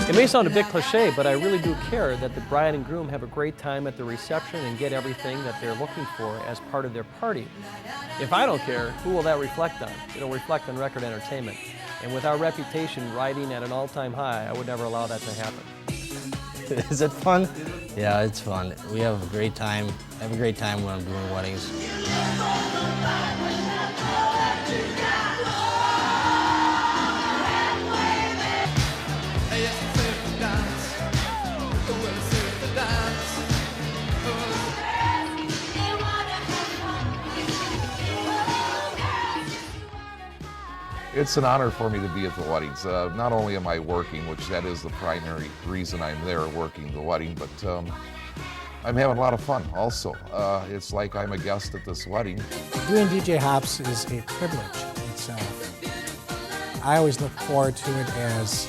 It may sound a bit cliche, but I really do care that the bride and groom have a great time at the reception and get everything that they're looking for as part of their party. If I don't care, who will that reflect on? It'll reflect on Record Entertainment. And with our reputation riding at an all-time high, I would never allow that to happen. Is it fun? Yeah, it's fun. We have a great time. I have a great time when I'm doing weddings. It's an honor for me to be at the weddings. Not only am I working, which that is the primary reason I'm there, working the wedding, but I'm having a lot of fun also. It's like I'm a guest at this wedding. Doing DJ Hops is a privilege. I always look forward to it as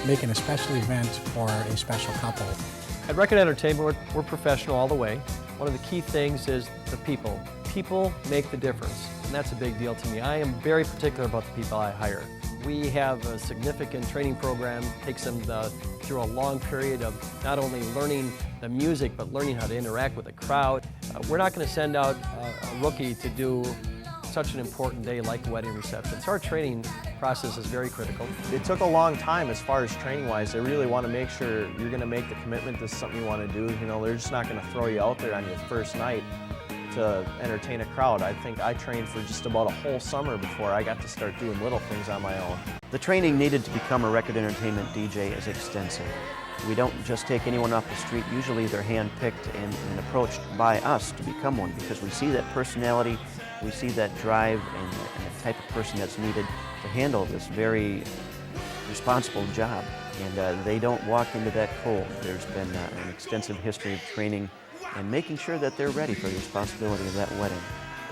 making a special event for a special couple. At Record Entertainment, we're professional all the way. One of the key things is the people. People make the difference, and that's a big deal to me. I am very particular about the people I hire. We have a significant training program, takes them through a long period of not only learning the music, but learning how to interact with the crowd. We're not going to send out a rookie to do such an important day like a wedding reception. So our training process is very critical. It took a long time as far as training-wise. They really want to make sure you're going to make the commitment this is something you want to do. You know, they're just not going to throw you out there on your first night to entertain a crowd. I think I trained for just about a whole summer before I got to start doing little things on my own. The training needed to become a Record Entertainment DJ is extensive. We don't just take anyone off the street. Usually they're hand-picked and approached by us to become one because we see that personality, we see that drive and the type of person that's needed to handle this very responsible job. And they don't walk into that cold. There's been an extensive history of training and making sure that they're ready for the responsibility of that wedding.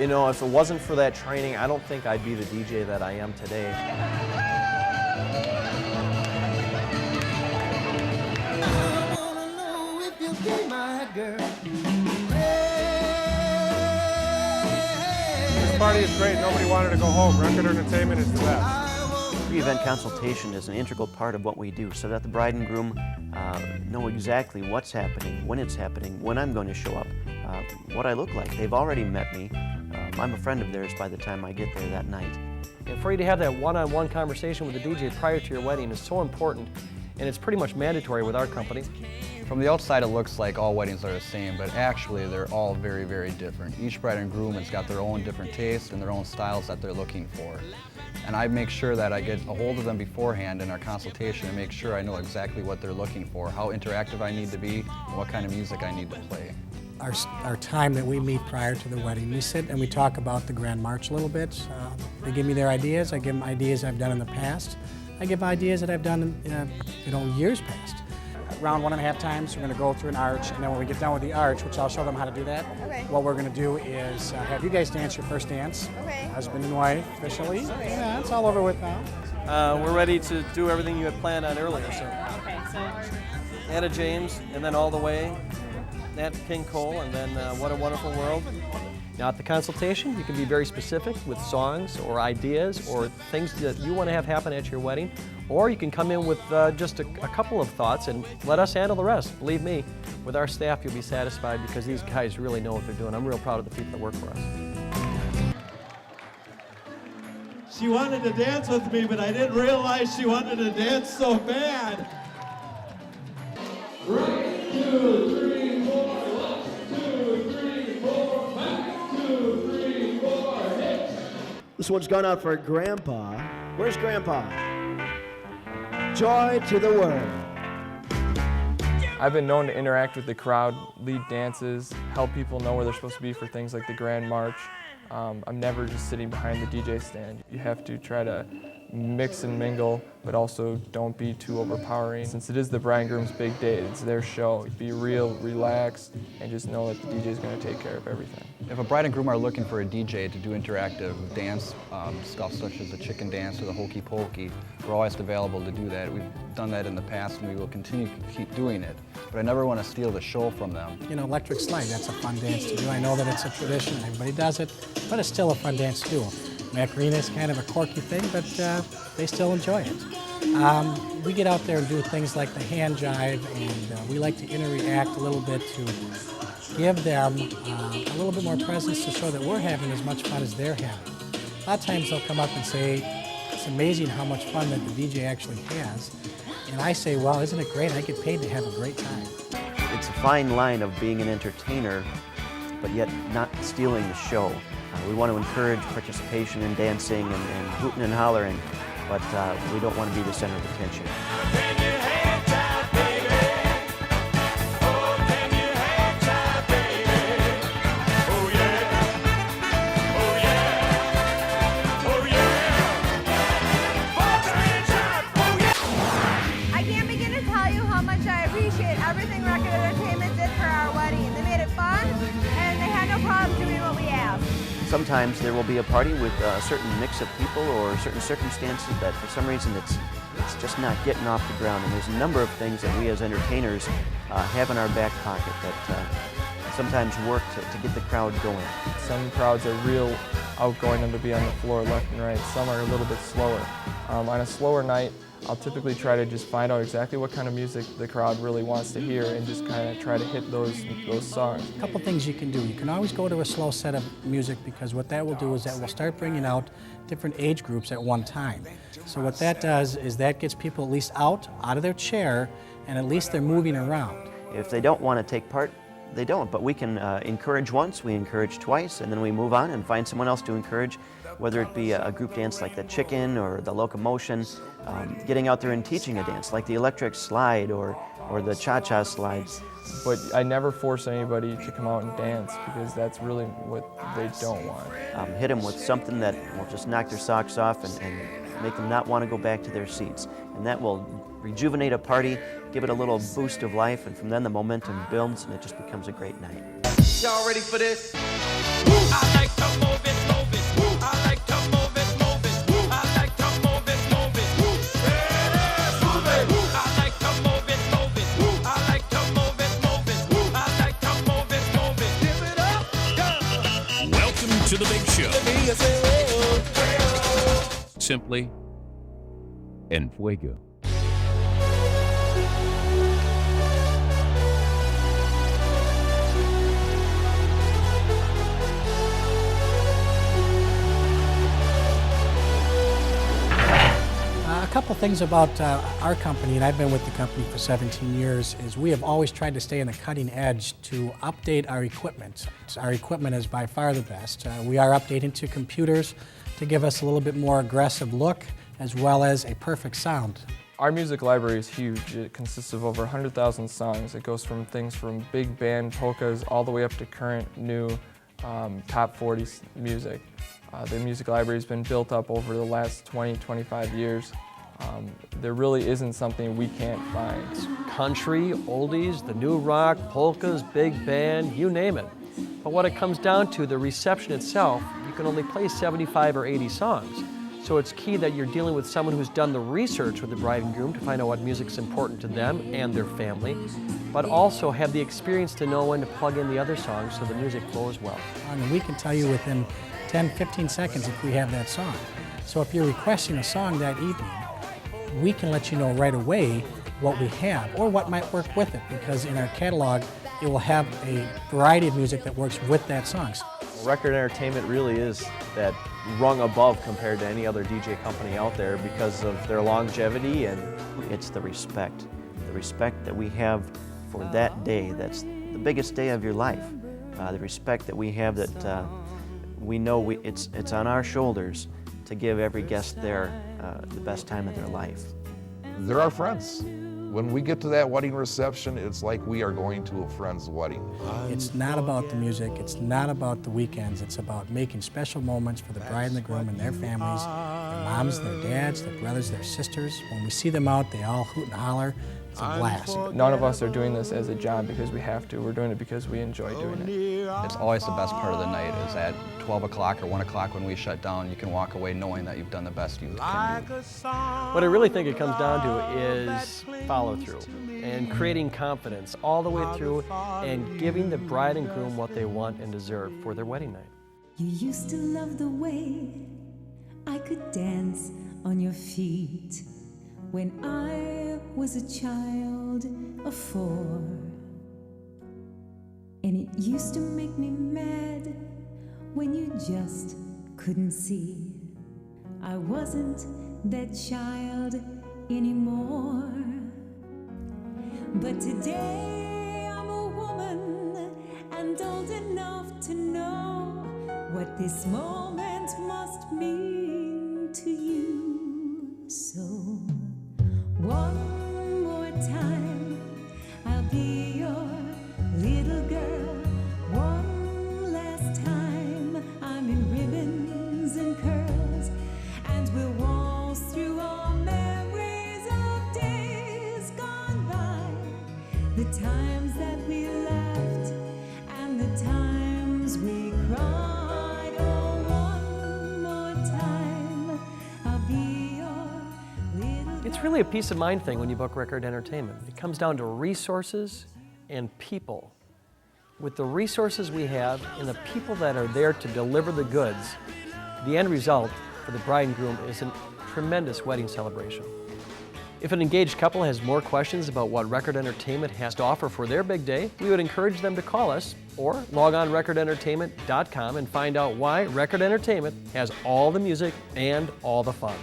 You know, if it wasn't for that training, I don't think I'd be the DJ that I am today. This party is great. Nobody wanted to go home. Record Entertainment is the best. Pre-event consultation is an integral part of what we do so that the bride and groom know exactly what's happening, when I'm going to show up, what I look like. They've already met me. I'm a friend of theirs by the time I get there that night. And for you to have that one-on-one conversation with the DJ prior to your wedding is so important, and it's pretty much mandatory with our company. From the outside, it looks like all weddings are the same, but actually they're all very, very different. Each bride and groom has got their own different tastes and their own styles that they're looking for. And I make sure that I get a hold of them beforehand in our consultation and make sure I know exactly what they're looking for, how interactive I need to be, and what kind of music I need to play. Our time that we meet prior to the wedding, we sit and we talk about the Grand March a little bit. They give me their ideas. I give them ideas I've done in the past. I give ideas that I've done in years past. Around 1.5 times, we're going to go through an arch, and then when we get done with the arch, which I'll show them how to do that, what we're going to do is have you guys dance your first dance. Husband and wife, officially. Yeah, it's all over with now. We're ready to do everything you had planned on earlier. So, Anna James, and then all the way, Nat King Cole, and then What a Wonderful World. Now at the consultation, you can be very specific with songs or ideas or things that you want to have happen at your wedding, or you can come in with just a couple of thoughts and let us handle the rest. Believe me, with our staff you'll be satisfied because these guys really know what they're doing. I'm real proud of the people that work for us. She wanted to dance with me, but I didn't realize she wanted to dance so bad. 3, 2, 3, 4, 1, 2, 3, 4, back, 2, 3, 4, hit. This one's gone out for Grandpa. Where's Grandpa? Joy to the world. I've been known to interact with the crowd, lead dances, help people know where they're supposed to be for things like the Grand March. I'm never just sitting behind the DJ stand. You have to try to mix and mingle, but also don't be too overpowering. Since it is the bride and groom's big day, it's their show. Be real, relaxed, and just know that the DJ is going to take care of everything. If a bride and groom are looking for a DJ to do interactive dance stuff such as the chicken dance or the hokey pokey, we're always available to do that. We've done that in the past and we will continue to keep doing it. But I never want to steal the show from them. You know, electric slide, that's a fun dance to do. I know that it's a tradition, everybody does it, but it's still a fun dance to do. Macarena is kind of a quirky thing, but they still enjoy it. We get out there and do things like the hand jive, and we like to interact a little bit to give them a little bit more presence to show that we're having as much fun as they're having. A lot of times they'll come up and say, it's amazing how much fun that the DJ actually has. And I say, well, isn't it great? I get paid to have a great time. It's a fine line of being an entertainer, but yet not stealing the show. We want to encourage participation in dancing and hooting and hollering, but we don't want to be the center of attention. I can't begin to tell you how much I appreciate everything Record Entertainment did for our wedding. They made it fun, and they had no problem doing what we asked. Sometimes there will be a party with a certain mix of people or certain circumstances that for some reason it's just not getting off the ground. And there's a number of things that we as entertainers have in our back pocket that sometimes work to get the crowd going. Some crowds are real outgoing and to be on the floor left and right. Some are a little bit slower. On a slower night, I'll typically try to just find out exactly what kind of music the crowd really wants to hear and just kind of try to hit those songs. A couple things you can do. You can always go to a slow set of music, because what that will do is that will start bringing out different age groups at one time. So what that does is that gets people at least out of their chair, and at least they're moving around. If they don't want to take part, they don't, but we can encourage once, we encourage twice, and then we move on and find someone else to encourage, whether it be a group dance like the Chicken or the Locomotion, getting out there and teaching a dance like the Electric Slide or the Cha-Cha Slides. But I never force anybody to come out and dance, because that's really what they don't want. Hit them with something that will just knock their socks off and make them not want to go back to their seats. And that will rejuvenate a party, give it a little boost of life, and from then the momentum builds and it just becomes a great night. Y'all ready for this? I like to move it, move it. I like to move it, move it. I like to move it, move it. Move it. I like to move it, move it. I like to move it, move it. I like to move it, move it. Give it up, go. Welcome to the big show. Simply En Fuego. A couple things about our company, and I've been with the company for 17 years, is we have always tried to stay on the cutting edge to update our equipment. Our equipment is by far the best. We are updating to computers to give us a little bit more aggressive look, as well as a perfect sound. Our music library is huge. It consists of over 100,000 songs. It goes from things from big band polkas all the way up to current, new, top 40 music. The music library has been built up over the last 20, 25 years. There really isn't something we can't find. Country, oldies, the new rock, polkas, big band, you name it. But what it comes down to, the reception itself, you can only play 75 or 80 songs. So it's key that you're dealing with someone who's done the research with the bride and groom to find out what music's important to them and their family, but also have the experience to know when to plug in the other songs so the music flows well. And we can tell you within 10, 15 seconds if we have that song. So if you're requesting a song that evening, we can let you know right away what we have or what might work with it, because in our catalog it will have a variety of music that works with that song. Record Entertainment really is that rung above compared to any other DJ company out there because of their longevity, and it's the respect that we have for that day. That's the biggest day of your life. The respect that we have, that we know it's on our shoulders to give every guest there the best time of their life. They're our friends. When we get to that wedding reception, it's like we are going to a friend's wedding. It's not about the music, it's not about the weekends, it's about making special moments for the bride and the groom and their families, their moms, their dads, their brothers, their sisters. When we see them out, they all hoot and holler. It's a blast. None of us are doing this as a job because we have to. We're doing it because we enjoy doing it. It's always the best part of the night is at 12 o'clock or 1 o'clock when we shut down. You can walk away knowing that you've done the best you can do. What I really think it comes down to is follow through and creating confidence all the way through and giving the bride and groom what they want and deserve for their wedding night. You used to love the way I could dance on your feet when I was a child of 4. And it used to make me mad when you just couldn't see I wasn't that child anymore. But today I'm a woman and old enough to know what this moment must mean to you. So one more time I'll be your little girl. One last time I'm in ribbons and curls, and we'll waltz through our memories of days gone by, the times that we laughed and the times we cried. Oh, one more time I'll be your little. It's really a peace of mind thing when you book Record Entertainment. It comes down to resources and people. With the resources we have and the people that are there to deliver the goods, the end result for the bride and groom is a tremendous wedding celebration. If an engaged couple has more questions about what Record Entertainment has to offer for their big day, we would encourage them to call us or log on recordentertainment.com and find out why Record Entertainment has all the music and all the fun.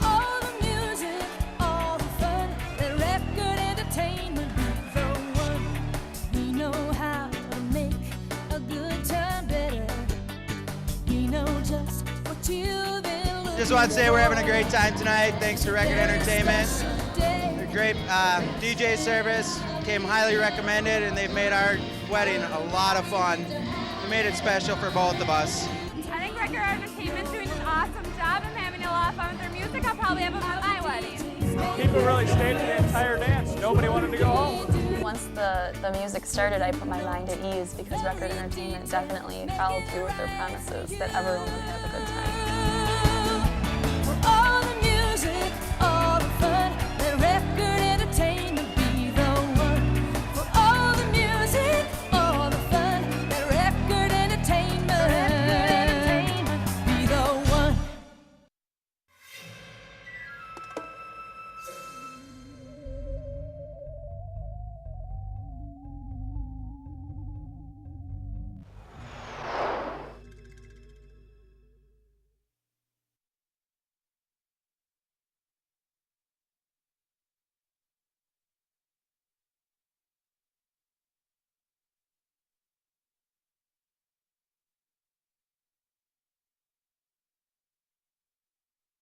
All the music, all the fun, let Record Entertainment be the one. We know how to make a good time better. We know just what you've been looking Just want to say we're having a great time tonight. Thanks to Record Entertainment. They're great DJ service, came highly recommended, and they've made our wedding a lot of fun. They made it special for both of us. I think Record Entertainment's doing an awesome job. I'm having a lot of fun with their music. I'll probably have them at my wedding. People really stayed for the entire dance. Nobody wanted to go home. Once the music started, I put my mind at ease because Record Entertainment definitely followed through with their promises that everyone would have a good time.